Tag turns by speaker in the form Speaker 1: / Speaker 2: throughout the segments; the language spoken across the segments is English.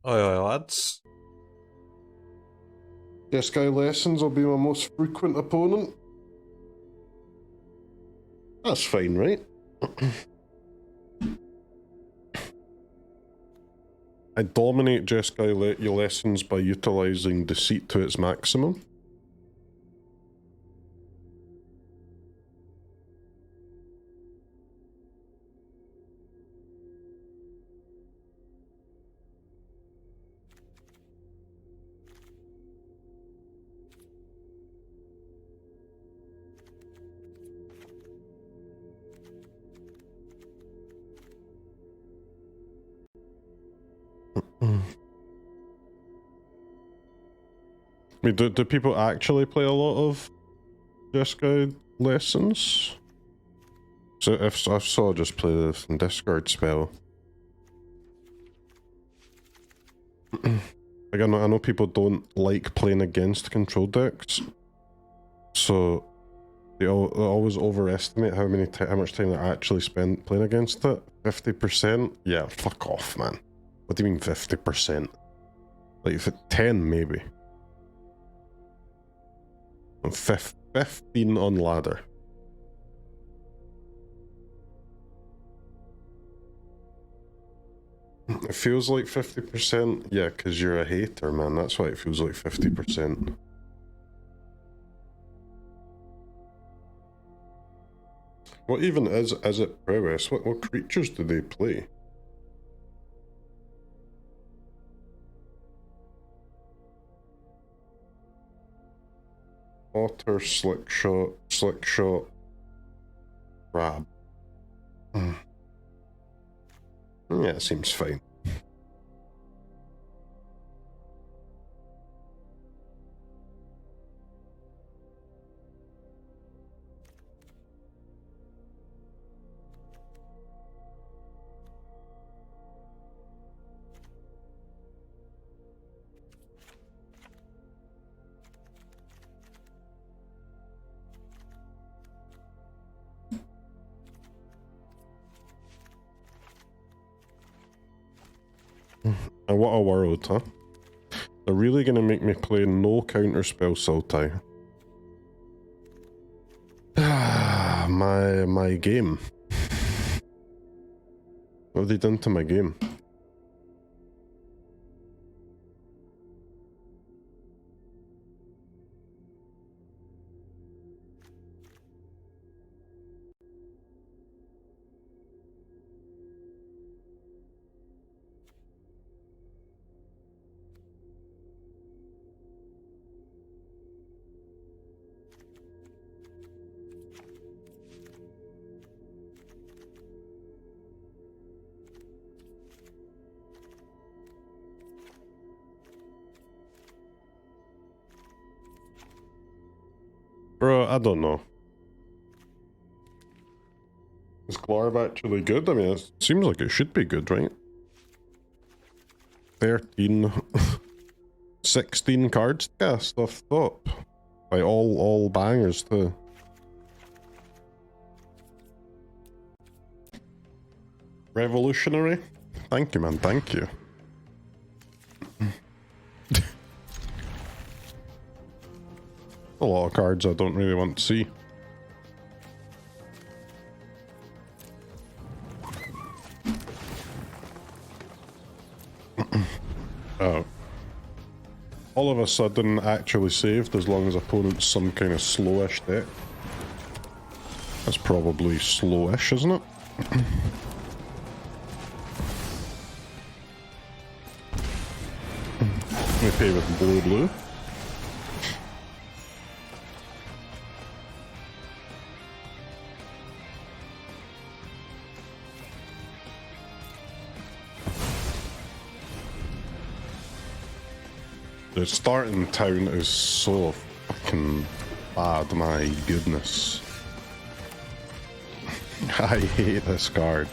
Speaker 1: Aye, aye, lads.
Speaker 2: This guy Lessons will be my most frequent opponent. That's fine, right? I dominate Jeskai Lessons by utilising Deceit to its maximum. I mean, do people actually play a lot of Jeskai Lessons? So if I saw just play the discard spell. Like I know people don't like playing against control decks, so they always overestimate how much time they actually spend playing against it. 50%? Yeah, fuck off, man. What do you mean 50%? Like 10 maybe. And 15 on ladder. It feels like 50%. Yeah, because you're a hater, man. That's why it feels like 50%. What even is it prowess? What creatures do they play? Otter, Slickshot, Crab. Yeah, it seems fine. And what a world, huh? They're really gonna make me play no counterspell Sultai. My game. What have they done to my game? Bro, I don't know. Is Glarb actually good? I mean, it seems like it should be good, right? 13... 16 cards cast off top. By all bangers too. Revolutionary? Thank you, man, thank you. A lot of cards I don't really want to see. Oh. All of a sudden actually saved as long as opponent's some kind of slowish deck. That's probably slowish, isn't it? We pay with blue. The starting town is so fucking bad, my goodness. I hate this card.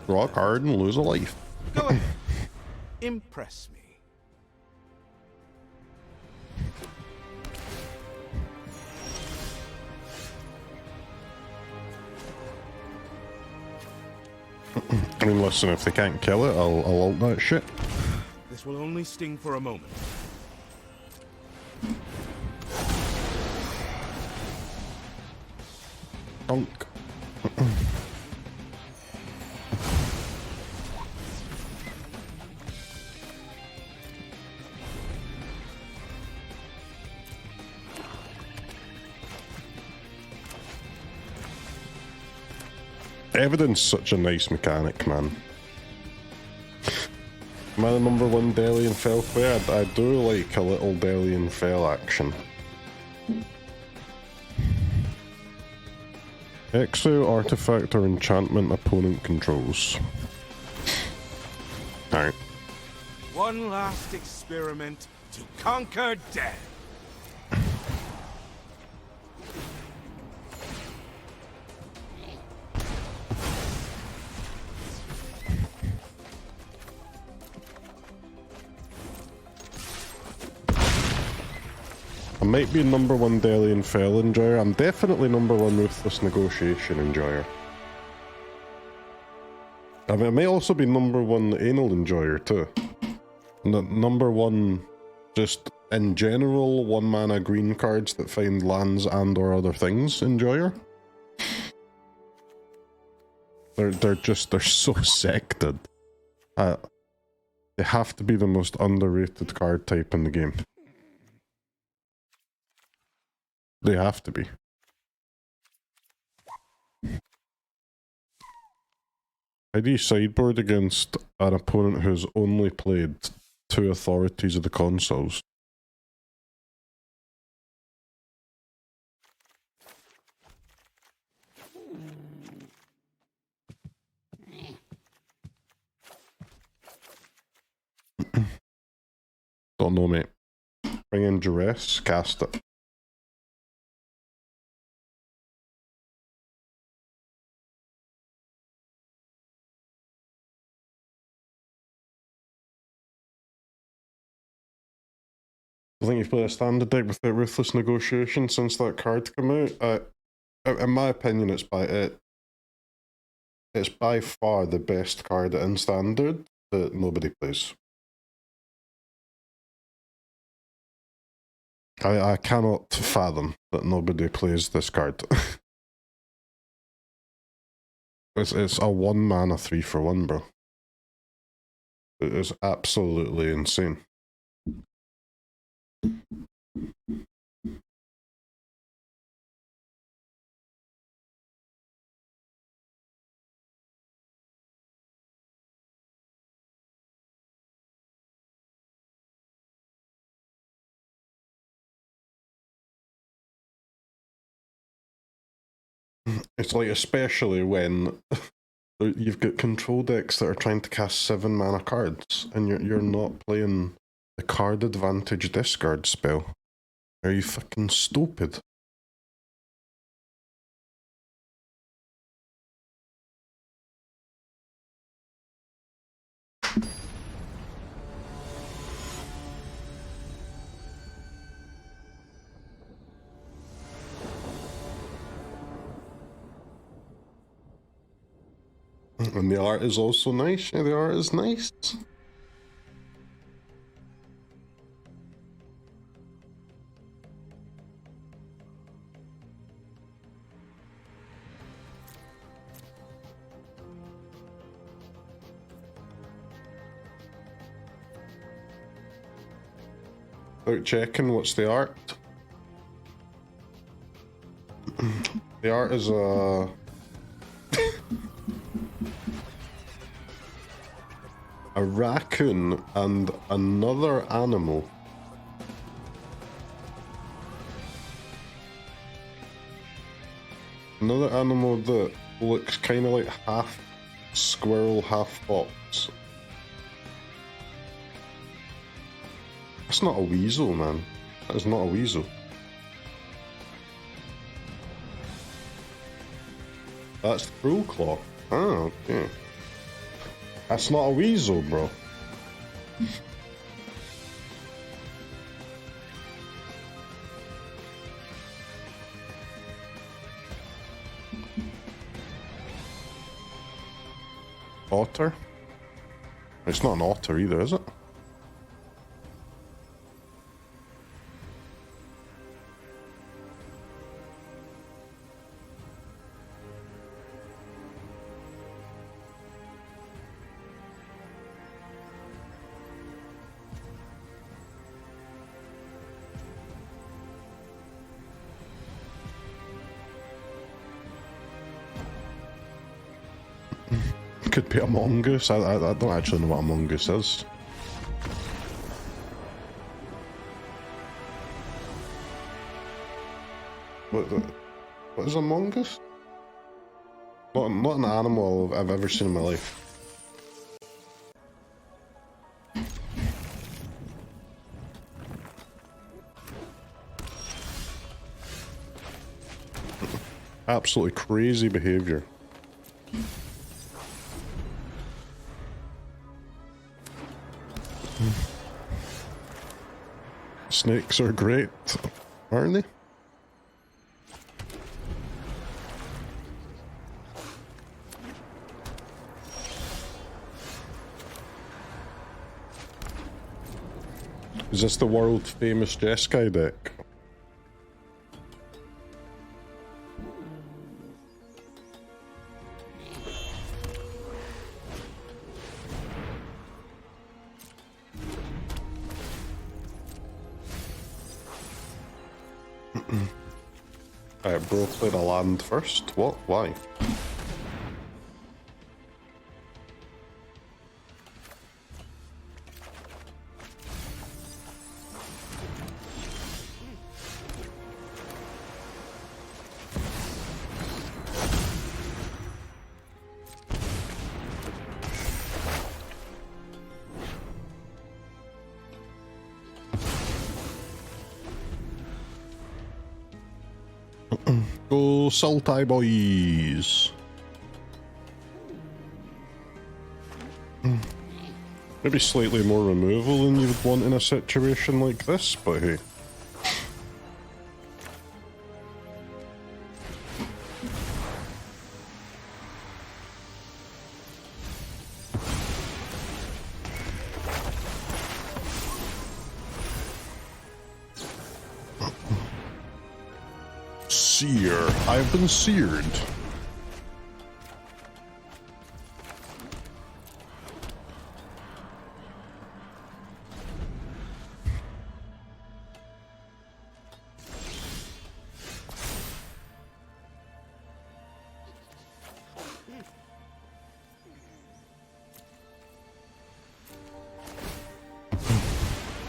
Speaker 2: draw a card and lose a life.
Speaker 1: Go ahead. Impress me.
Speaker 2: I mean, listen, if they can't kill it, I'll ult that shit.
Speaker 1: This will only sting for a moment.
Speaker 2: Dunk. Evidence such a nice mechanic, man. Am I the #1 Dellian Fel player? I do like a little Dellian Fel action. Exile, artifact, or enchantment opponent controls. Alright.
Speaker 1: One last experiment to conquer death.
Speaker 2: I might be #1 Dellian Fel enjoyer. I'm definitely #1 Ruthless Negotiation enjoyer. I mean, I may also be #1 Anal enjoyer too. #1, just in general, 1-mana green cards that find lands and or other things enjoyer. They're so sected. They have to be the most underrated card type in the game. They have to be. How do you sideboard against an opponent who's only played 2 authorities of the consoles? Don't know, mate. Bring in Duress, cast it. I think you've played a standard deck without Ruthless Negotiation since that card came out. In my opinion, it's by far the best card in standard that nobody plays. I cannot fathom that nobody plays this card. It's a 1-mana 3-for-1, bro. It is absolutely insane. It's like, especially when you've got control decks that are trying to cast 7-mana cards, and you're not playing the card advantage discard spell. Are you fucking stupid? And the art is also nice. Yeah, the art is nice. Without checking, what's the art? The art is a raccoon and another animal. Another animal that looks kind of like half squirrel, half fox. That's not a weasel, man. That is not a weasel. That's Crowclaw. Ah, okay. That's not a weasel, bro. Otter? It's not an otter either, is it? Could be a mongoose. I don't actually know what a mongoose is. What is a mongoose? Not an animal I've ever seen in my life. Absolutely crazy behavior. Snakes are great, aren't they? Is this the world famous Jeskai deck? Alright, bro, played a land first. What? Why? Go Sultai boys. Maybe slightly more removal than you would want in a situation like this, but hey. Seer, I've been seared.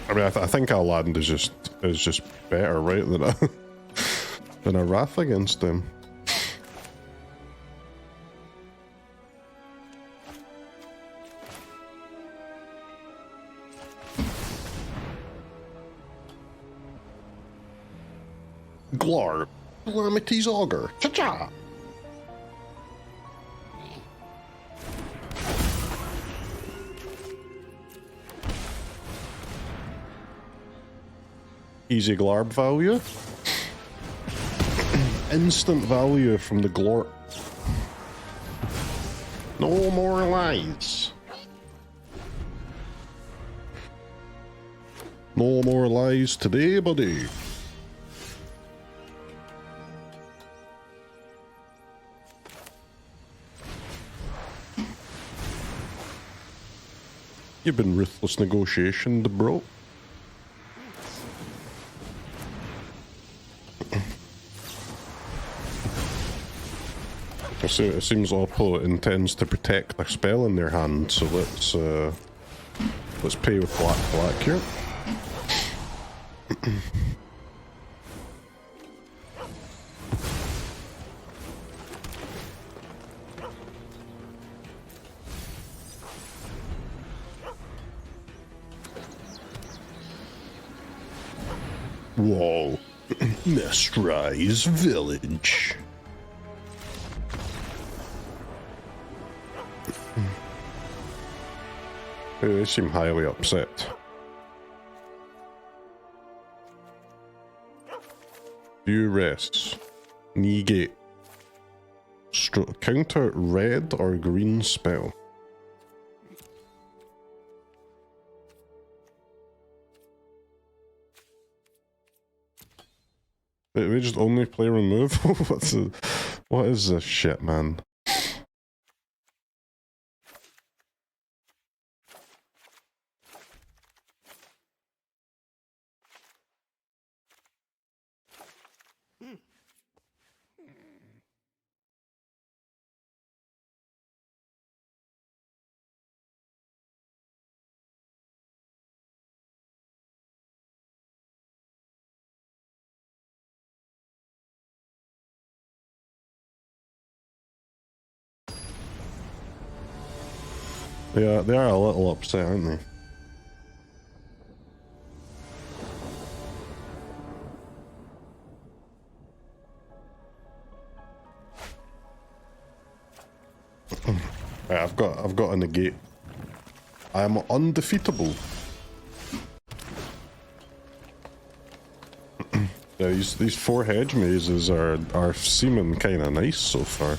Speaker 2: I mean, I think our land is just better, right, than a Wrath against him. Glarb, Calamity's Augur, cha-cha! Easy Glarb value. Instant value from the Glarb. No more lies. No more lies today, buddy. You've been Ruthless Negotiation, bro. It seems oppo intends to protect a spell in their hand, so let's pay with black here. Whoa, Mestry's village. They seem highly upset. Duress. Negate. Counter red or green spell. Wait, we just only play remove? What is this shit, man? Yeah, they are a little upset, aren't they? Right, I've got a negate. I am undefeatable. Yeah, these 4 hedge mazes are seeming kind of nice so far.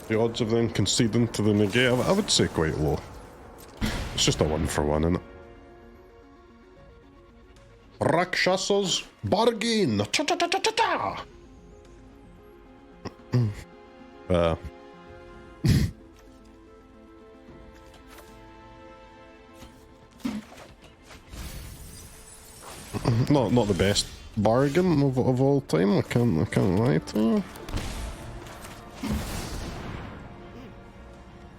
Speaker 2: The odds of them conceding to the negate, I would say quite low. It's just a 1-for-1, isn't it? Rakshasa's bargain! Cha-cha-cha-cha-cha-cha! Not the best bargain of all time, I can't lie to you.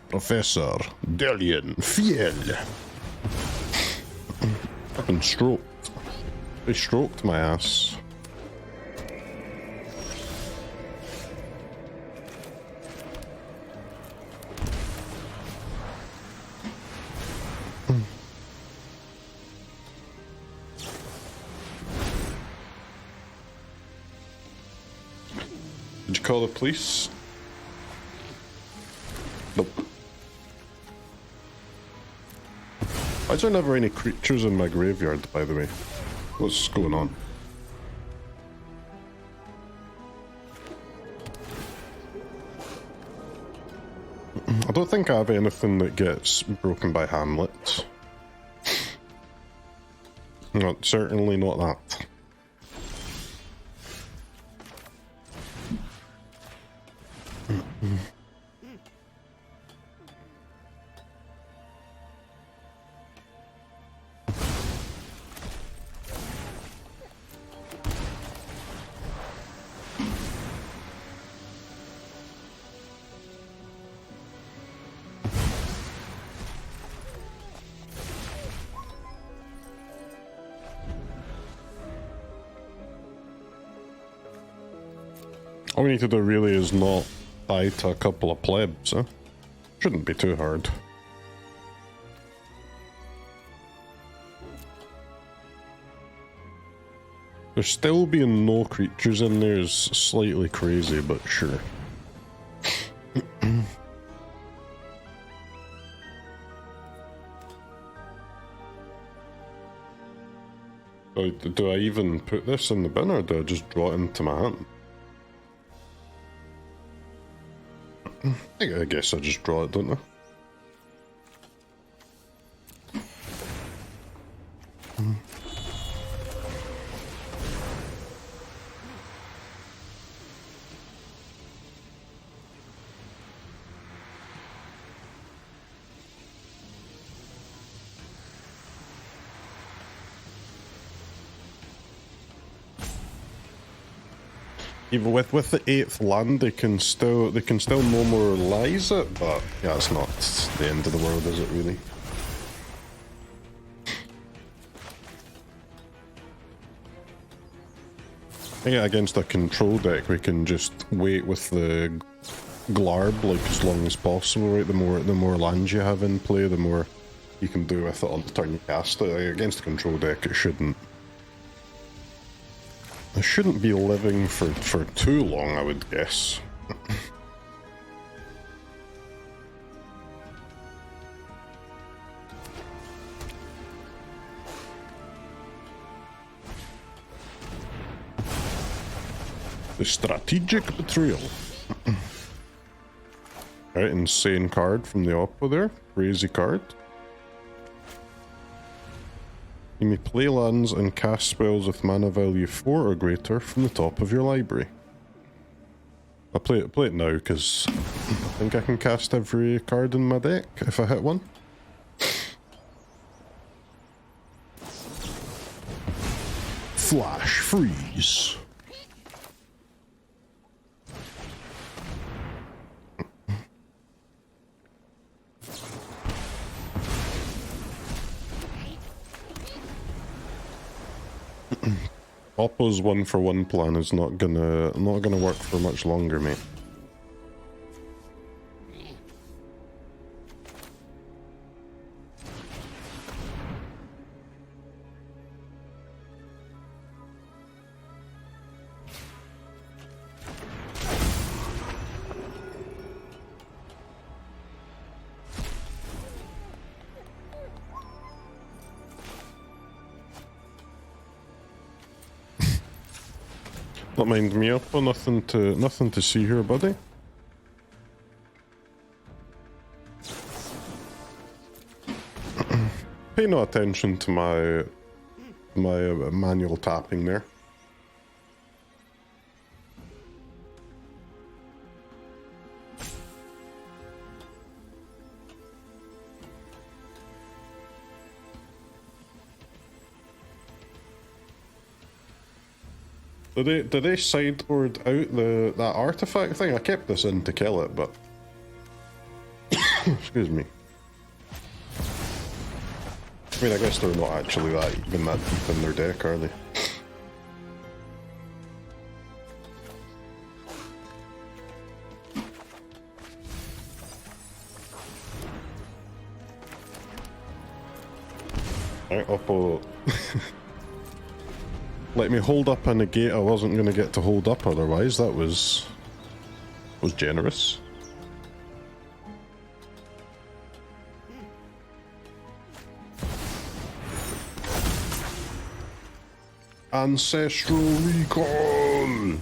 Speaker 2: Professor Dellian Fel. Fucking stroked. They stroked my ass. Did you call the police? Nope. Why is there never any creatures in my graveyard, by the way? What's going on? I don't think I have anything that gets broken by Hamlet. No, certainly not that. All we need to do really is not tie to a couple of plebs, huh? Shouldn't be too hard. There still being no creatures in there is slightly crazy, but sure. Do I even put this in the bin, or do I just draw it into my hand? I guess I just draw it, don't I? Even with the 8th land, they can still normalize it, but yeah, it's not the end of the world, is it really? think against a control deck, we can just wait with the Glarb like as long as possible, right? The more lands you have in play, the more you can do with it on the turn you cast it. Like, against a control deck, it shouldn't be living for too long, I would guess. The Strategic Betrayal. Alright, insane card from the Oppo there. Crazy card. You may play lands and cast spells with mana value 4 or greater from the top of your library. I'll play it now because I think I can cast every card in my deck if I hit one. Flashfreeze. Oppo's 1-for-1 plan is not gonna work for much longer, mate. Don't mind me, Oppo. Nothing to see here, buddy. Pay no attention to my manual tapping there. Did they sideboard out that artifact thing? I kept this in to kill it, but excuse me. I mean, I guess they're not actually that deep in their deck, are they? Alright, Oppo. Let me hold up a negate I wasn't going to get to hold up otherwise. That was generous. Ancestral Recall!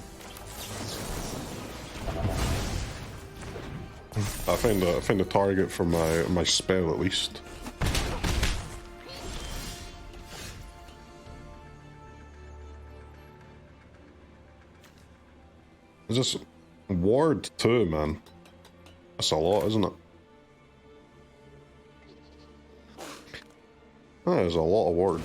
Speaker 2: I found a target for my spell at least. Is this ward too, man? That's a lot, isn't it? That is a lot of ward.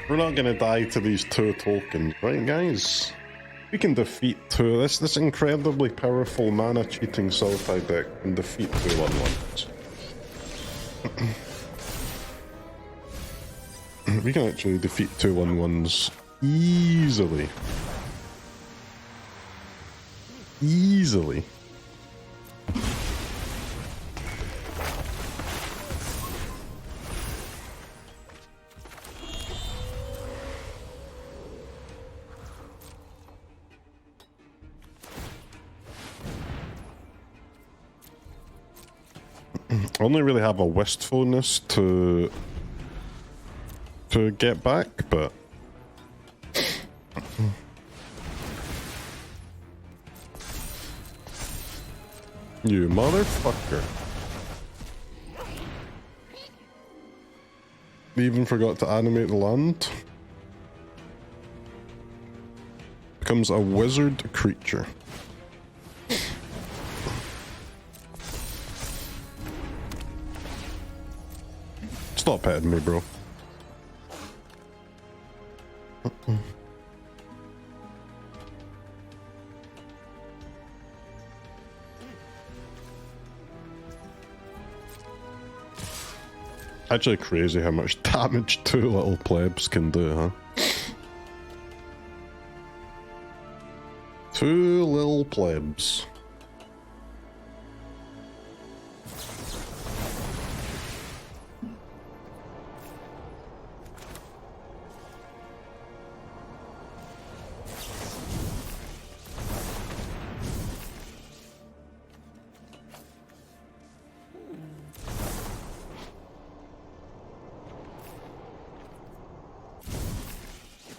Speaker 2: We're not gonna die to these 2 tokens, right guys? We can defeat 2. This incredibly powerful mana cheating Sultai deck can defeat 2 1/1s. We can actually defeat 2 1/1s easily. Easily. I only really have a Wistfulness to get back, but you motherfucker. Even forgot to animate the land. Becomes a wizard creature. Stop hitting me, bro. Actually crazy how much damage 2 little plebs can do, huh? 2 little plebs.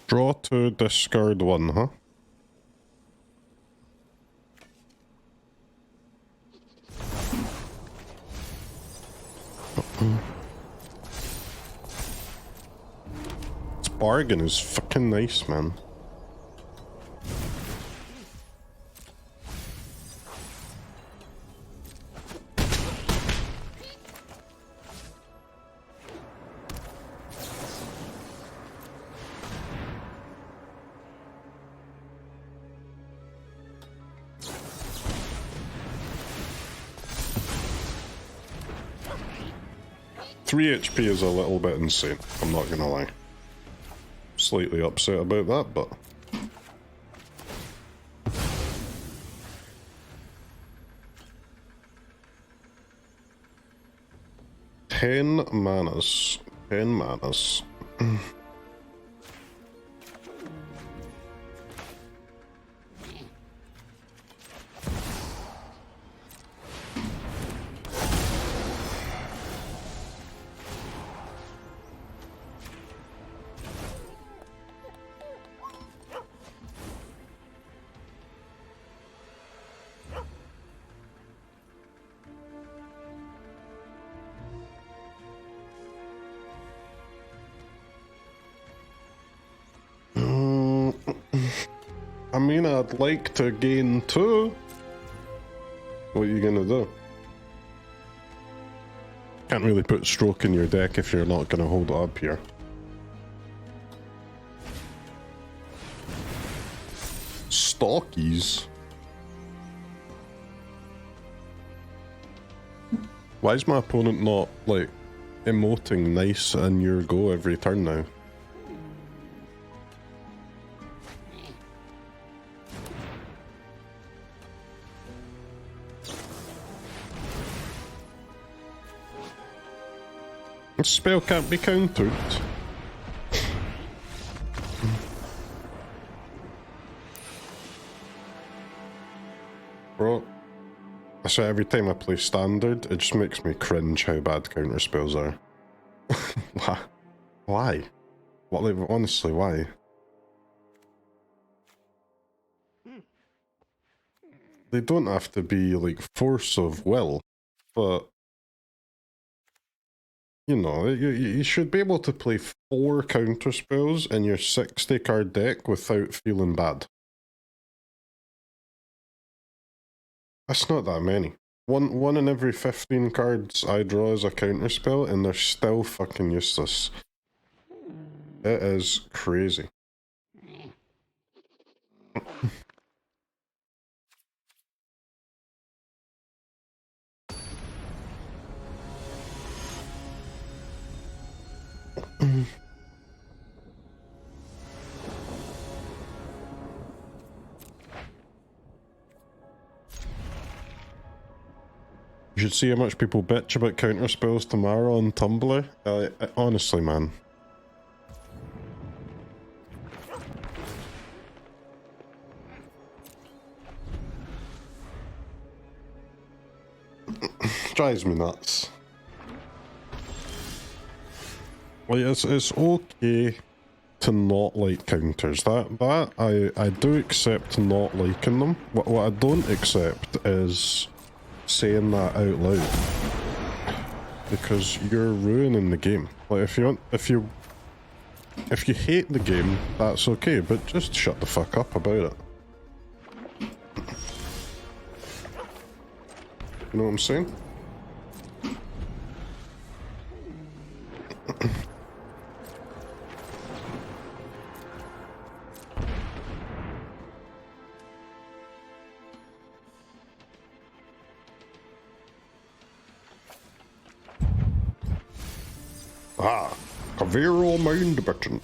Speaker 2: Draw 2, discard 1, huh? This bargain is fucking nice, man. Three HP is a little bit insane, I'm not gonna lie. Slightly upset about that, but... Ten manas. 10 manas. I mean, I'd like to gain 2. What are you gonna do? Can't really put Stroke in your deck if you're not gonna hold it up here. Stockies? Why is my opponent not, like, emoting nice and your go every turn now? The spell can't be countered. Bro, so every time I play standard, it just makes me cringe how bad counter spells are. Why? What, like, honestly, why? They don't have to be like force of will, but you know, you should be able to play 4 counter spells in your 60 card deck without feeling bad. That's not that many. One in every 15 cards I draw is a counter spell, and they're still fucking useless. It is crazy. You should see how much people bitch about counter spells tomorrow on Tumblr. Honestly, man. Drives me nuts. Like, it's okay to not like counters. That I do accept not liking them. What I don't accept is saying that out loud, because you're ruining the game. Like, if you hate the game, that's okay, but just shut the fuck up about it. You know what I'm saying? Ah, Cavero Mound Button.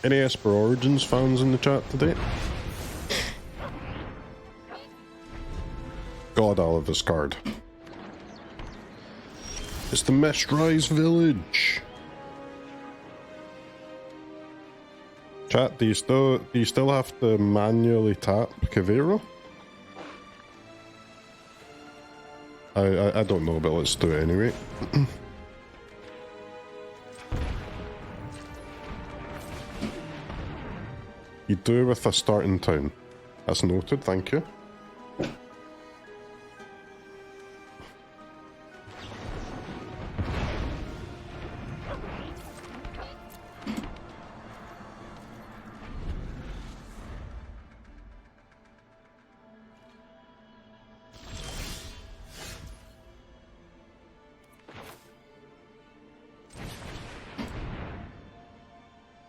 Speaker 2: Any Esper Origins fans in the chat today? God, I love this card. It's the Mistrise Village. Chat, do you still have to manually tap Cavero? I don't know, but let's do it anyway. You do with a starting town. That's noted, thank you.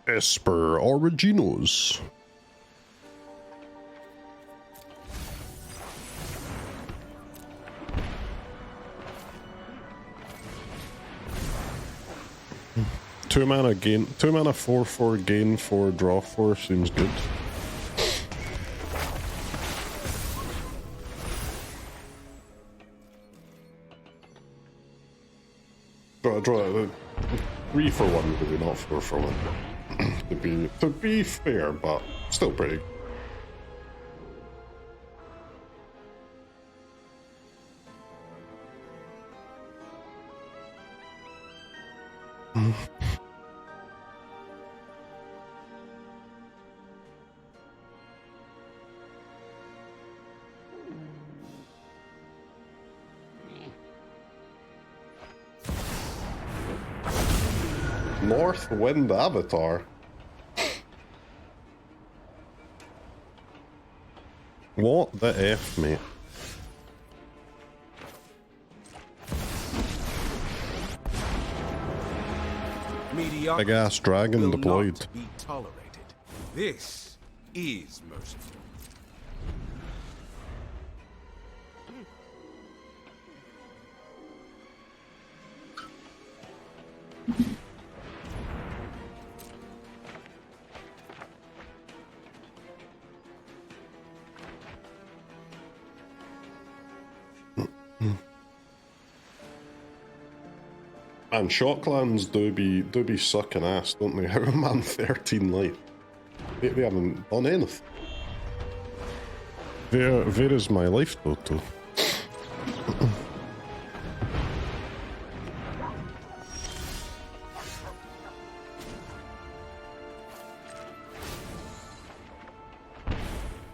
Speaker 2: Esper Origins. Two mana 4/4 gain 4 draw 4 seems good. Draw 3 for 1 maybe, not 4 for 1. to be fair, but still pretty. North Wind Avatar. What the F, mate? Big ass dragon deployed.
Speaker 1: Not be tolerated. This is merciful. And Shocklands do be sucking ass, don't they? How am I 13 life? They haven't done anything. Where is my life total?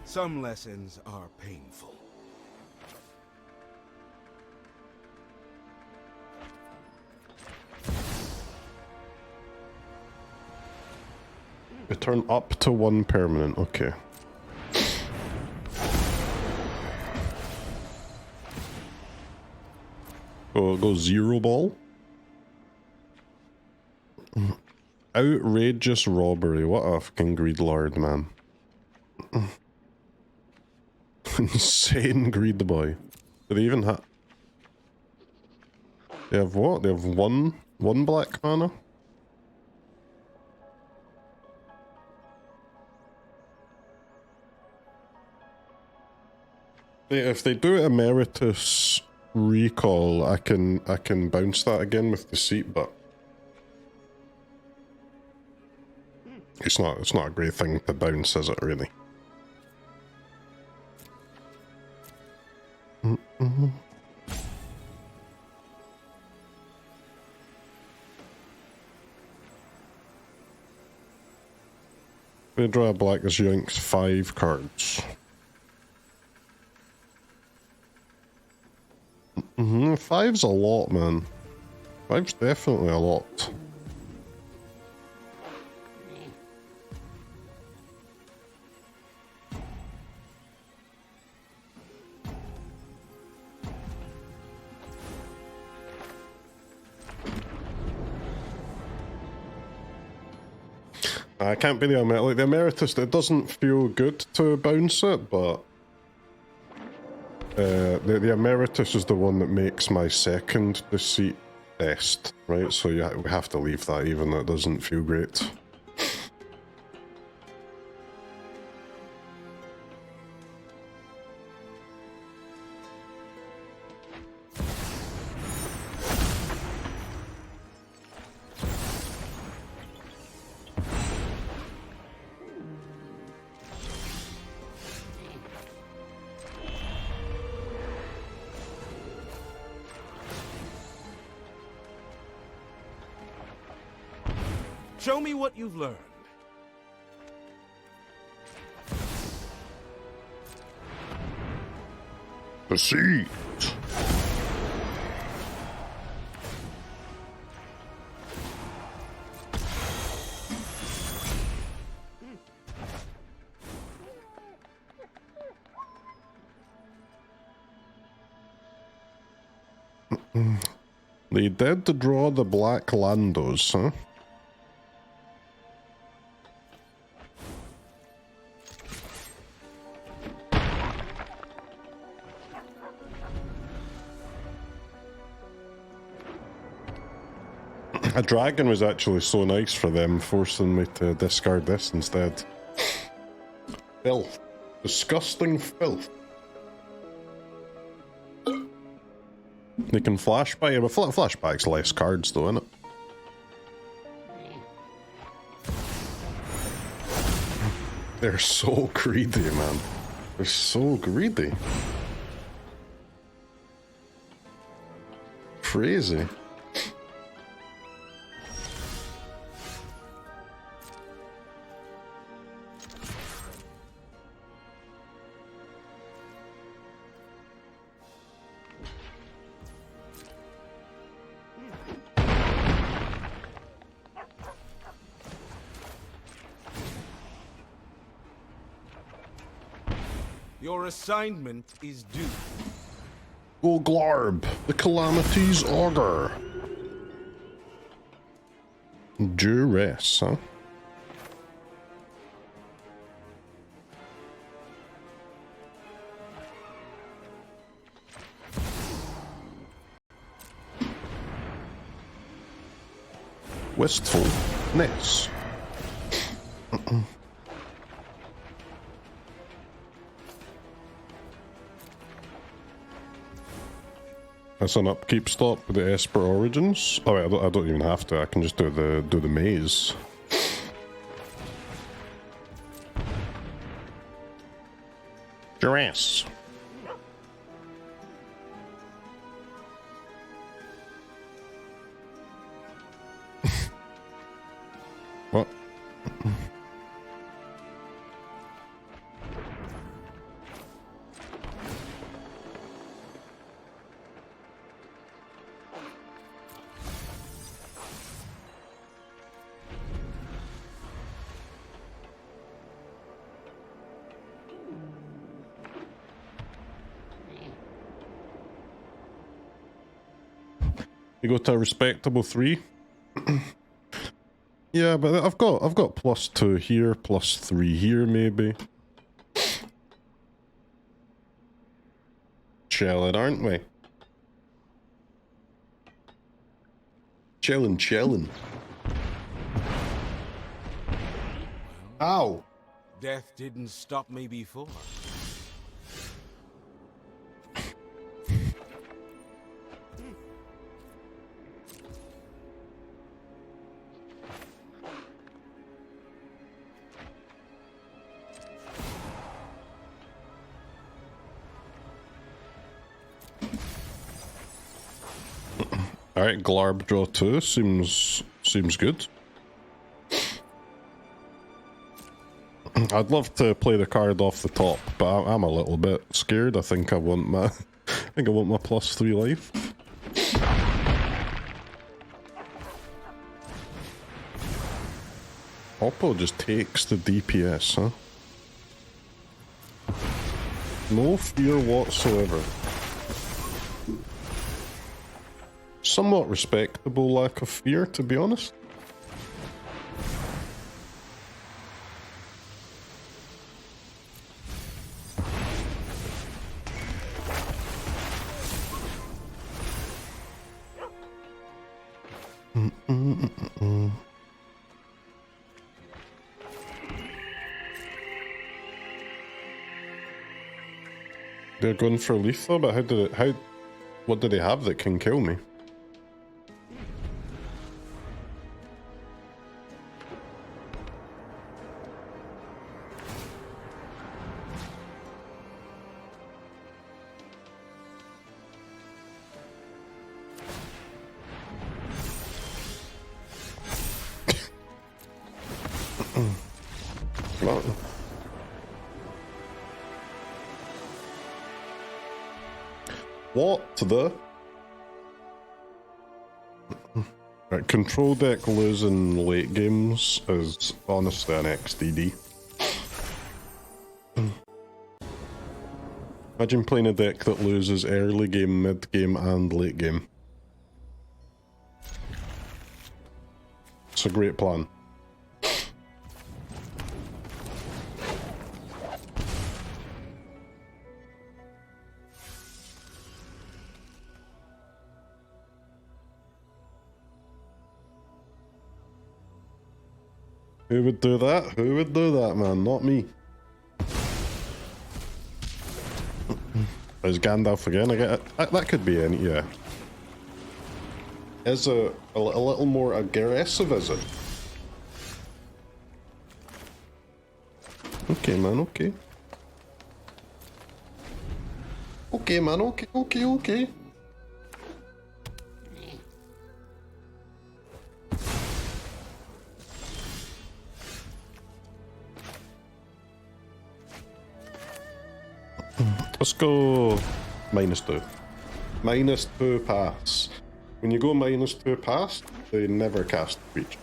Speaker 1: Some lessons are painful.
Speaker 2: Return up to 1 permanent, okay. Go 0 ball. Outrageous robbery, what a fucking greed lord, man. Insane greed boy. Do they even have... They have what? They have one black mana? If they do Emeritus Recall, I can bounce that again with Deceit, but it's not a great thing to bounce, is it really? They draw a black as Yoink's 5 cards. 5's a lot, man. 5's definitely a lot. I can't be the like the Emeritus. It doesn't feel good to bounce it, but the Emeritus is the one that makes my second Deceit best, right? So yeah, we have to leave that, even though it doesn't feel great.
Speaker 3: Show me what you've learned.
Speaker 1: Deceit.
Speaker 2: They did draw the Black Landos, huh? A dragon was actually so nice for them, forcing me to discard this instead.
Speaker 1: Filth. Disgusting filth.
Speaker 2: They can flashback, yeah, but flashback's less cards though, innit?
Speaker 1: They're so greedy, man. They're so greedy. Crazy.
Speaker 3: Your assignment is due.
Speaker 1: Go Glarb, the Calamity's Augur.
Speaker 2: Duress, huh?
Speaker 1: Wistfulness.
Speaker 2: That's an upkeep stop with the Esper Origins. Oh wait, I don't even have to. I can just do the maze. Duress. What? You go to a respectable 3. Yeah, but I've got +2 here, +3 here, maybe. Chillin', aren't we?
Speaker 1: Chillin'. Ow!
Speaker 3: Death didn't stop me before.
Speaker 2: Alright, Glarb draw 2 seems good. I'd love to play the card off the top, but I'm a little bit scared. I think I want my +3 life. Oppo just takes the DPS, huh? No fear whatsoever. Somewhat respectable lack of fear, to be honest. They're going for lethal, but what do they have that can kill me? What the? Right, control deck losing late games is honestly an XDD. Imagine playing a deck that loses early game, mid game, and late game. It's a great plan. Who would do that? Who would do that, man? Not me. Is Gandalf again? I get it. That could be any, yeah. Is a little more aggressive, is it? Okay, man, okay. Okay, man, okay. Let's go -2. -2 pass. When you go -2 pass, they never cast creature.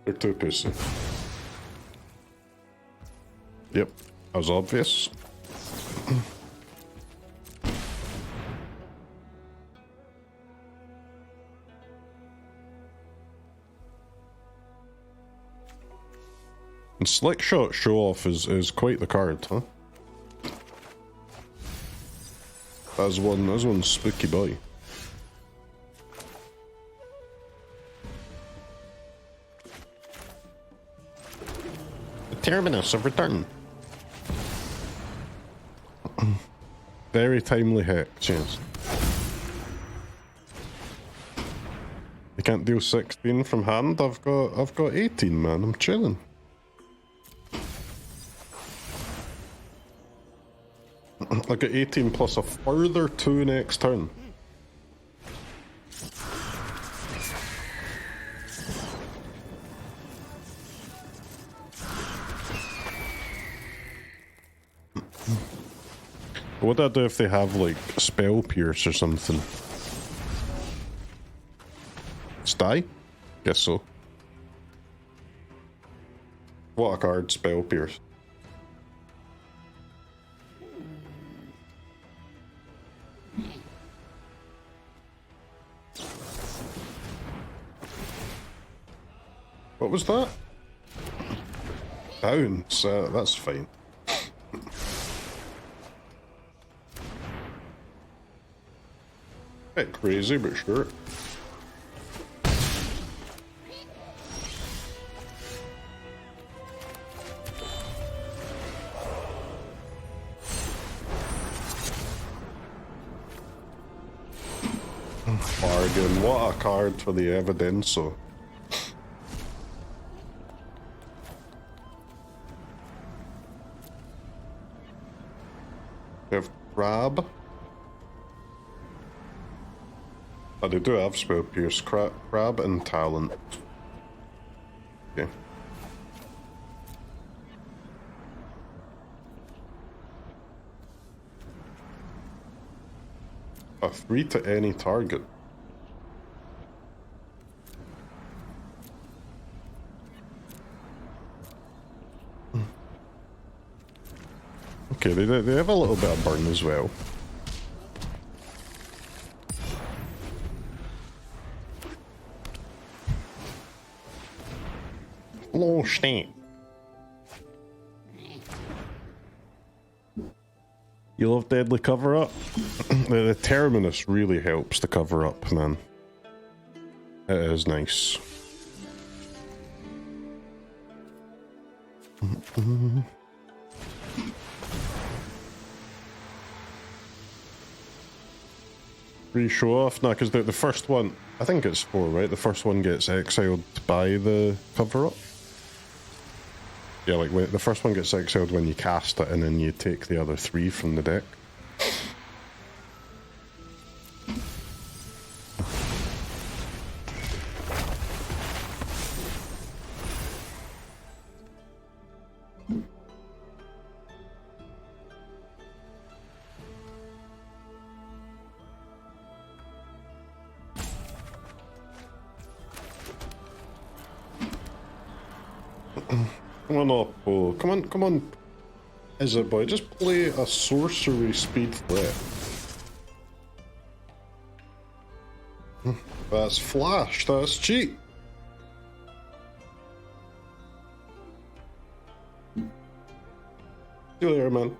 Speaker 2: They're too pussy. Yep, that was obvious. And Slick Shot Show Off is quite the card, huh? That's one spooky boy. The Terminus of Return. Very timely hex, yes. You can't deal 16 from hand. I've got 18, man. I'm chilling. I got 18 plus a further 2 next turn. What would I do if they have like Spell Pierce or something? Sty? Guess so. What a card, Spell Pierce. What was that? Bounce, that's fine. Bit crazy, but sure. Bargain, what a card for the Evidenzo. We have Crab. Oh, they do have Spell Pierce. Crab and Talent. Okay. A 3 to any target. Okay, they have a little bit of burn as well. Low state. You love deadly cover up? The Terminus really helps the cover up, man. It is nice. Free show off? No, because the first one, I think it's 4, right? The first one gets exiled by the cover up. Yeah, like the first one gets exiled when you cast it, and then you take the other 3 from the deck. Come on up, oh. Come on. Is it, boy? Just play a sorcery speed threat. That's flash, that's cheap. See you later, man.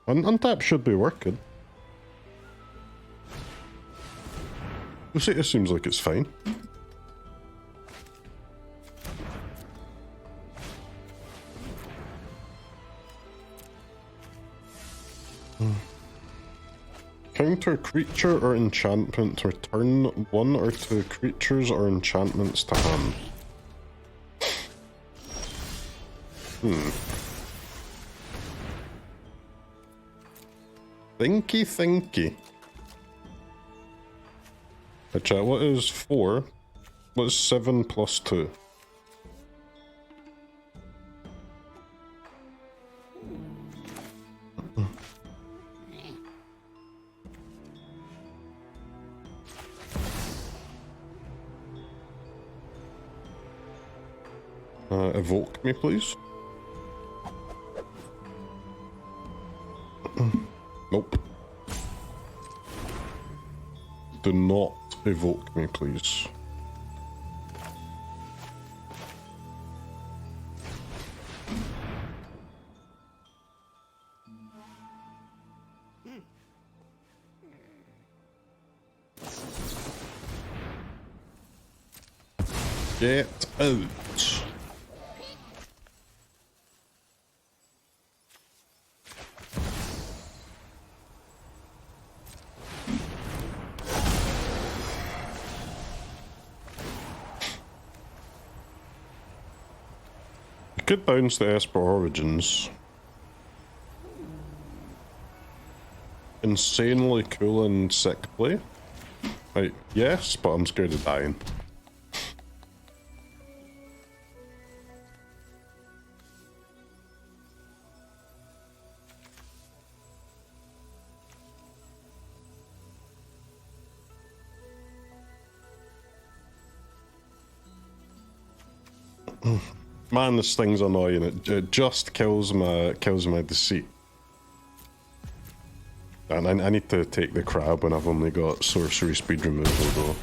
Speaker 2: Untapped should be working. It seems like it's fine. Counter creature or enchantment. Return 1 or 2 creatures or enchantments to hand. Thinky. Chat, what is 4? What is 7 plus 2? Evoke me, please. Nope. Do not evoke me, please. Get out. Could bounce the Esper Origins. Insanely cool and sick play. Like, yes, but I'm scared of dying. Man, this thing's annoying. It just kills my deceit. And I need to take the crab when I've only got sorcery speed removal though.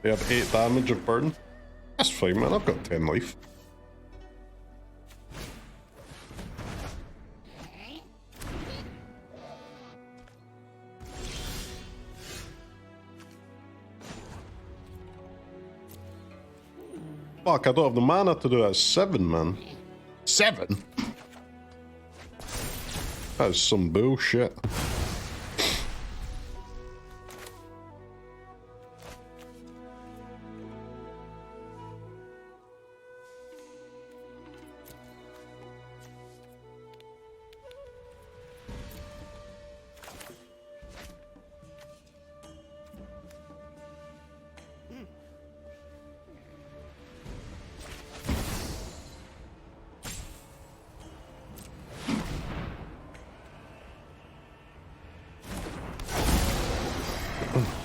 Speaker 2: They have 8 damage of burn. That's fine, man. I've got 10 life. Fuck, I don't have the mana to do that. 7, man. 7? That's some bullshit.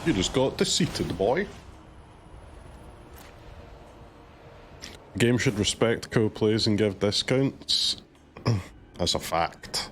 Speaker 2: You just got deceited, boy. Game should respect co-plays and give discounts. That's a fact.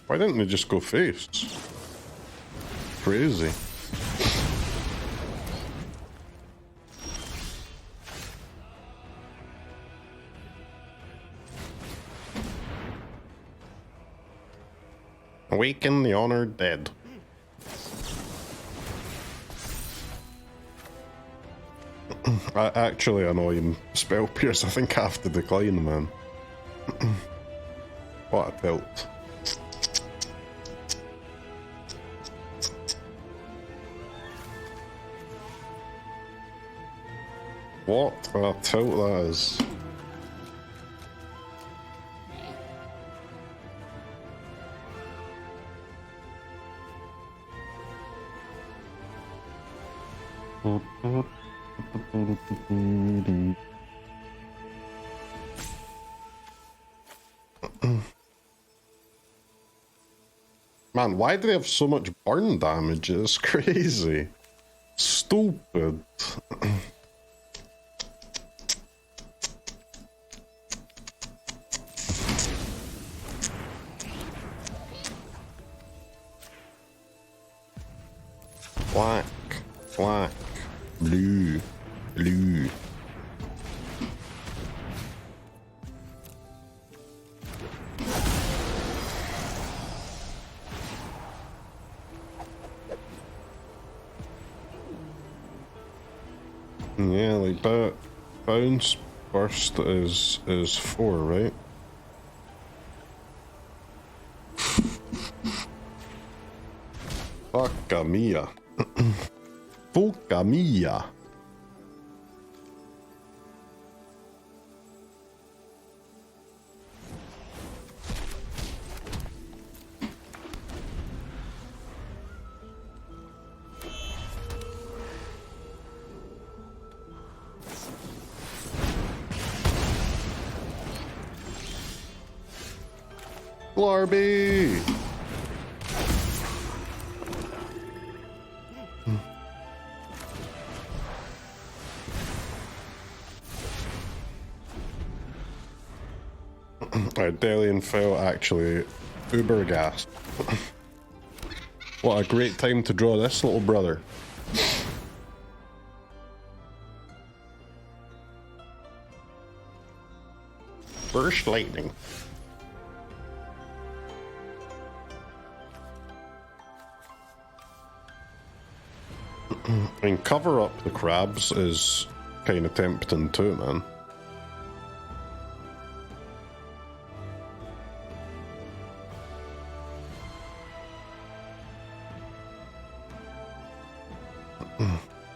Speaker 2: Why didn't they just go face? Crazy. Awaken the honored dead. Actually, annoying spell pierce. I think I have to decline, man. What a tilt. What a tilt that is. Man, why do they have so much burn damage? It's crazy. Stupid. Black, black, blue, blue. Yeah, like bounce burst is 4, right? Fucka mia. Fucka mia. Glarby! Alright, Dellian Fel actually uber gassed. What a great time to draw this little brother. Burst lightning. I mean, cover up the crabs is kind of tempting too, man.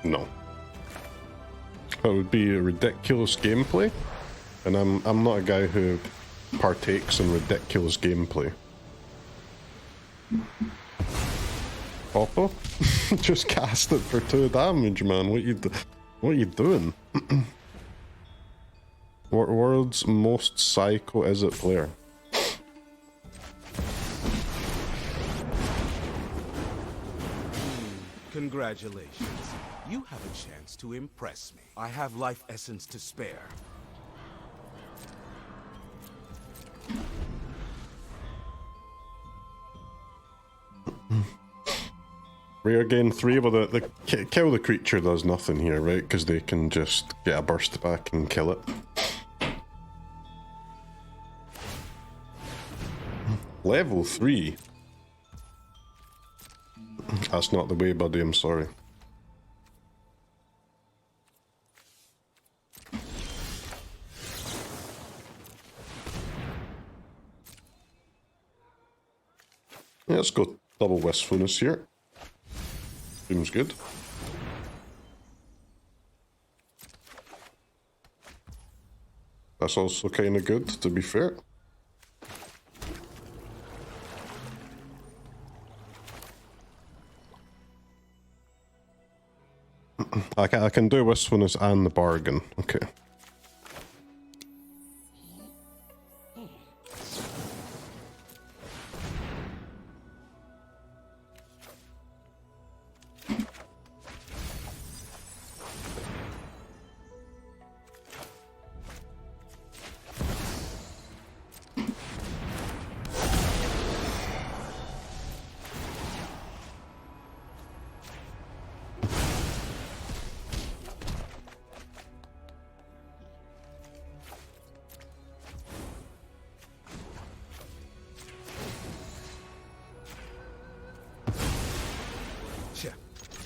Speaker 2: No. That would be a ridiculous gameplay, and I'm not a guy who partakes in ridiculous gameplay. Oppo? Just cast it for 2 damage, man. What are you doing? World's most psycho is it player.
Speaker 3: Congratulations. You have a chance to impress me. I have life essence to spare.
Speaker 2: Rare gain 3, well the kill the creature does nothing here, right? Because they can just get a burst back and kill it. Level 3? That's not the way, buddy, I'm sorry. Yeah, let's go double Wistfulness here. Seems good. That's also kind of good, to be fair. I can do Wistfulness and the bargain. Okay.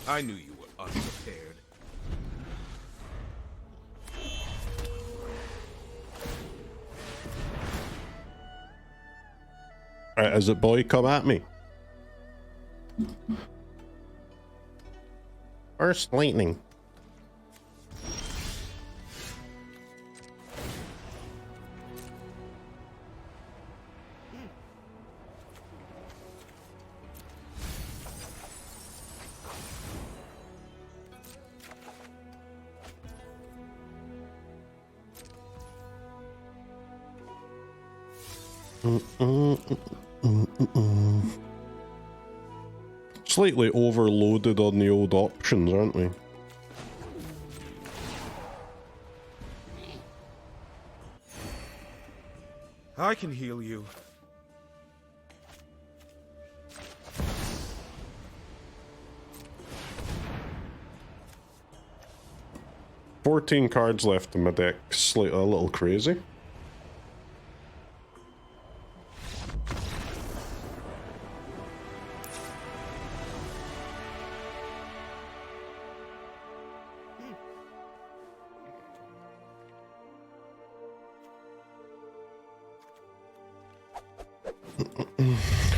Speaker 3: I knew you were unprepared.
Speaker 2: Alright, as it boy, come at me. First lightning. Slightly overloaded on the old options, aren't we?
Speaker 3: I can heal you.
Speaker 2: $14 cards left in my deck. Slightly a little crazy.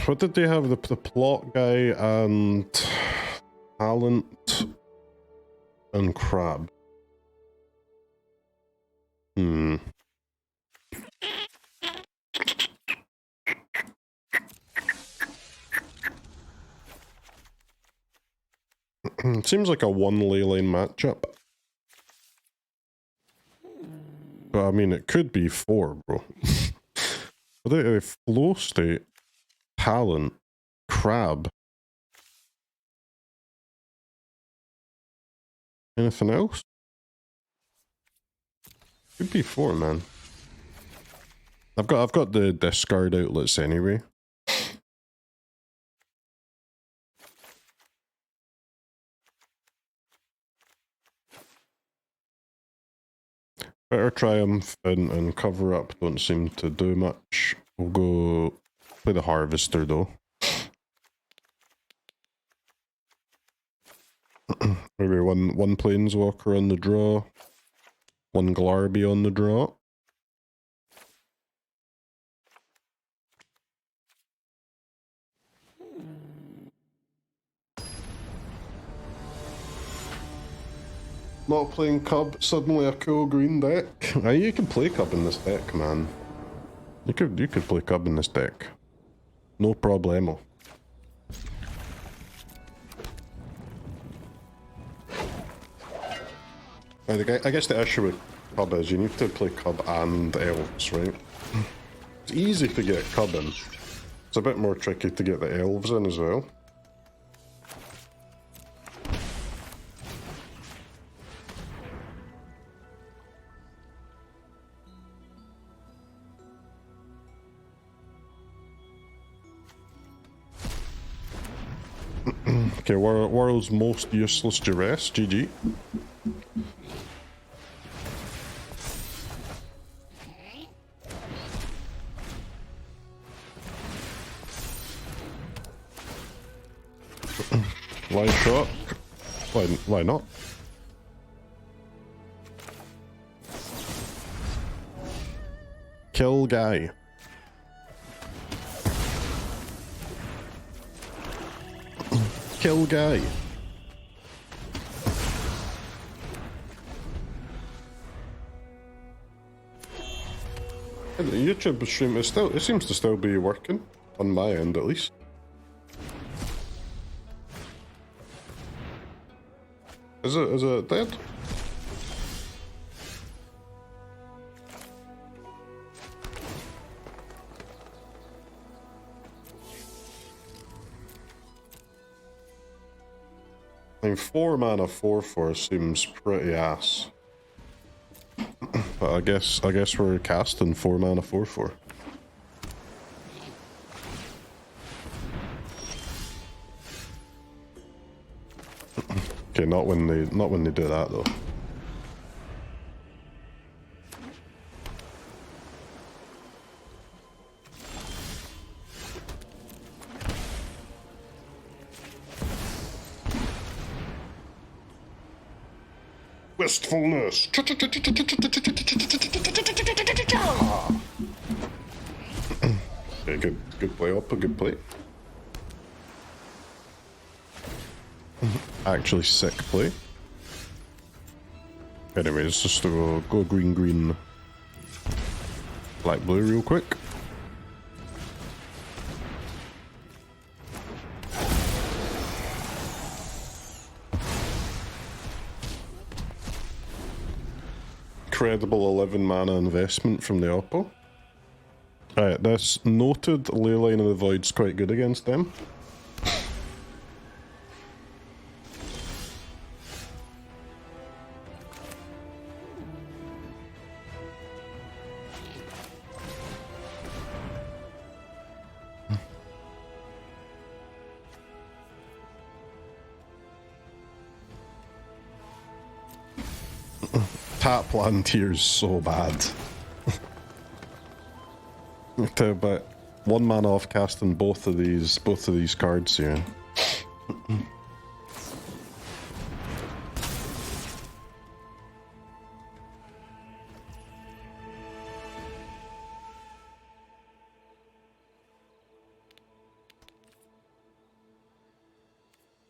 Speaker 2: What did they have? The plot guy and talent and crab. It seems like a one Leyline matchup. But I mean, it could be 4, bro. They flow state, talent, crab. Anything else? Could be 4, man. I've got the discard outlets anyway. Better Triumph and Cover Up don't seem to do much. We'll go play the Harvester though. Maybe one Planeswalker on the draw. One Glarby on the draw. Not playing Cub, suddenly a cool green deck. You can play Cub in this deck, man. You could play Cub in this deck. No problemo. I guess the issue with Cub is you need to play Cub and Elves, right? It's easy to get Cub in. It's a bit more tricky to get the Elves in as well. Okay, world's most useless Duress, GG. Line shot. Why not? Kill guy. Kill guy. The YouTube stream is it seems to still be working on my end at least.
Speaker 1: Is it dead? I mean, 4 mana 4/4 seems pretty ass. But I guess we're casting 4 mana 4/4. Okay, not when they do that though. Wistfulness. Okay, good play up, a good play. Actually sick play. Anyways, just to go green, black, blue real quick. Incredible 11 mana investment from the Oppo. Alright, this noted Leyline of the Void's quite good against them. Tap land here is so bad. But 1 mana off casting both of these cards here.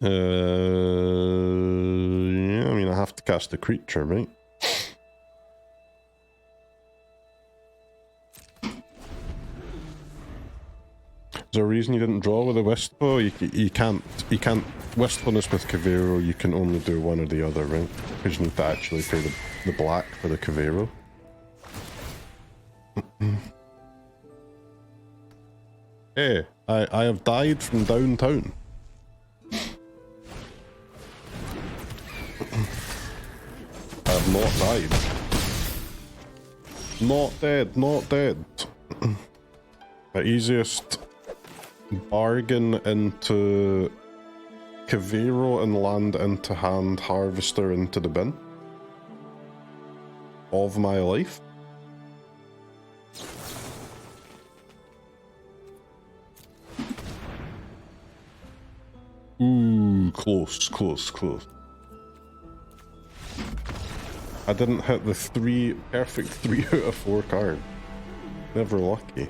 Speaker 1: Yeah, I mean I have to cast a creature, right? Is there a reason you didn't draw with a Wistful? You can't Wistfulness with Kavero, you can only do one or the other, right? Because you need to actually pay the black for the Kavero. Hey, I have died from downtown. I have not died. Not dead, not dead. The easiest bargain into Kavero and land into hand, Harvester into the bin of my life. Ooh, close. I didn't hit the perfect 3 out of 4 card. Never lucky.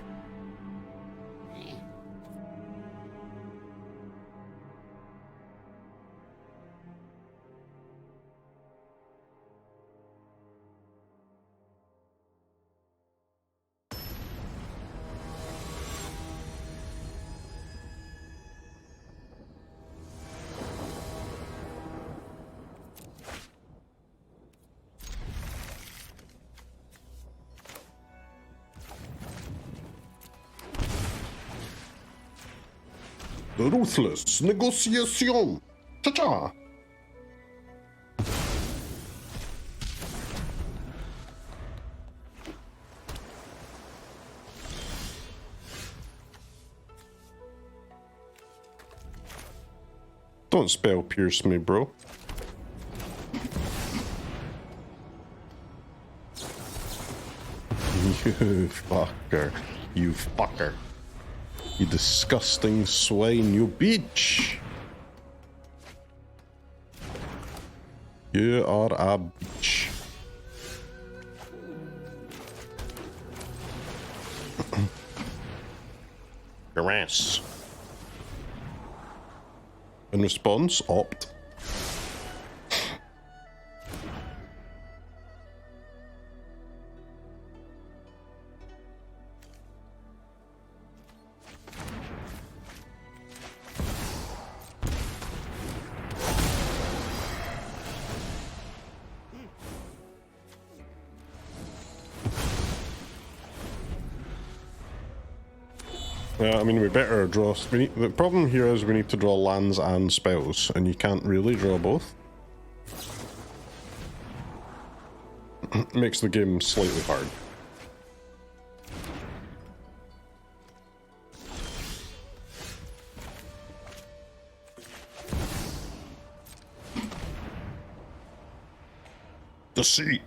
Speaker 1: Ruthless Negotiation. Cha-cha. Don't spell pierce me, bro. You fucker. You fucker. You disgusting swine, you bitch! You are a bitch. Duress. In response, opt.
Speaker 2: Yeah, I mean, we better draw... the problem here is we need to draw lands and spells, and you can't really draw both. Makes the game slightly hard. Deceit.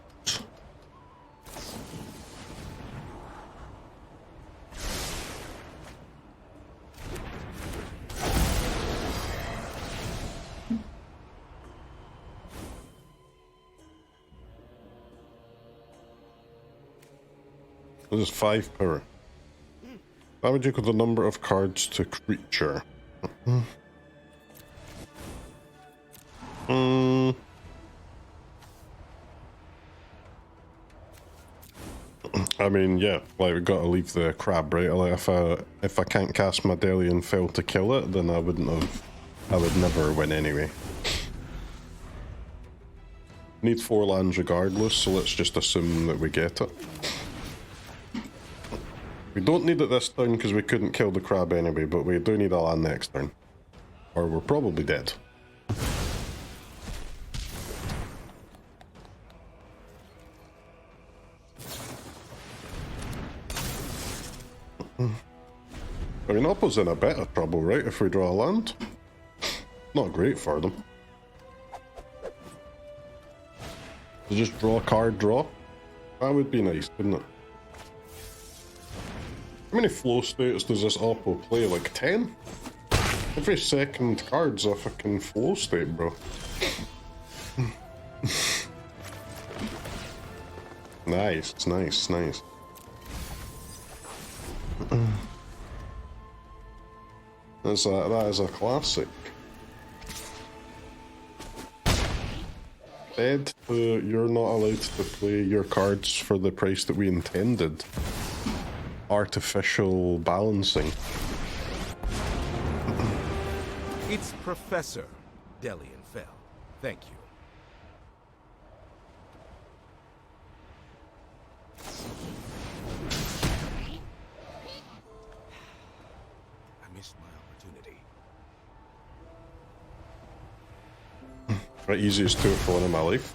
Speaker 2: This is 5 power. Damage equal the number of cards to creature. I mean, yeah, like we gotta leave the crab, right? Like if I can't cast my Dellian Fel to kill it, then I would never win anyway. Need 4 lands regardless, so let's just assume that we get it. We don't need it this turn because we couldn't kill the crab anyway, but we do need a land next turn. Or we're probably dead. I mean, Oppo's in a bit of trouble, right, if we draw a land? Not great for them. So just draw a card, draw? That would be nice, wouldn't it? How many flow states does this Oppo play? Like 10? Every second card's a fucking flow state, bro. Nice, nice, nice. That is a classic. Dead to you're not allowed to play your cards for the price that we intended. Artificial balancing.
Speaker 3: It's Professor Dellian Fel. Thank you. I missed my opportunity.
Speaker 2: Right, easiest 2-for-1 in my life.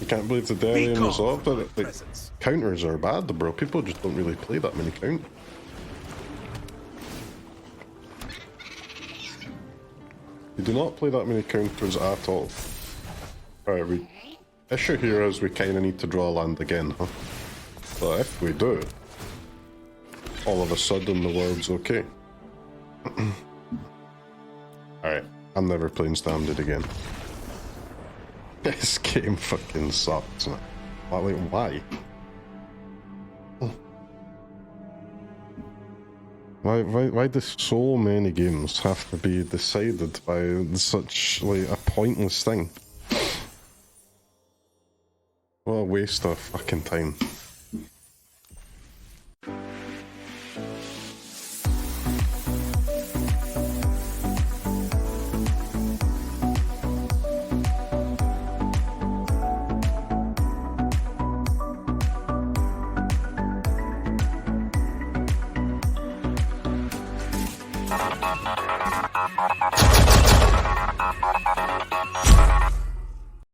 Speaker 2: You can't believe the Dellian resolved it. Like, counters are bad, bro. People just don't really play that many counters. You do not play that many counters at all. Alright, issue here is we kind of need to draw a land again, huh? But if we do, all of a sudden the world's okay. Alright, I'm never playing Standard again. This game fucking sucks, man. Like, why? Why do so many games have to be decided by such, like, a pointless thing? What a waste of fucking time.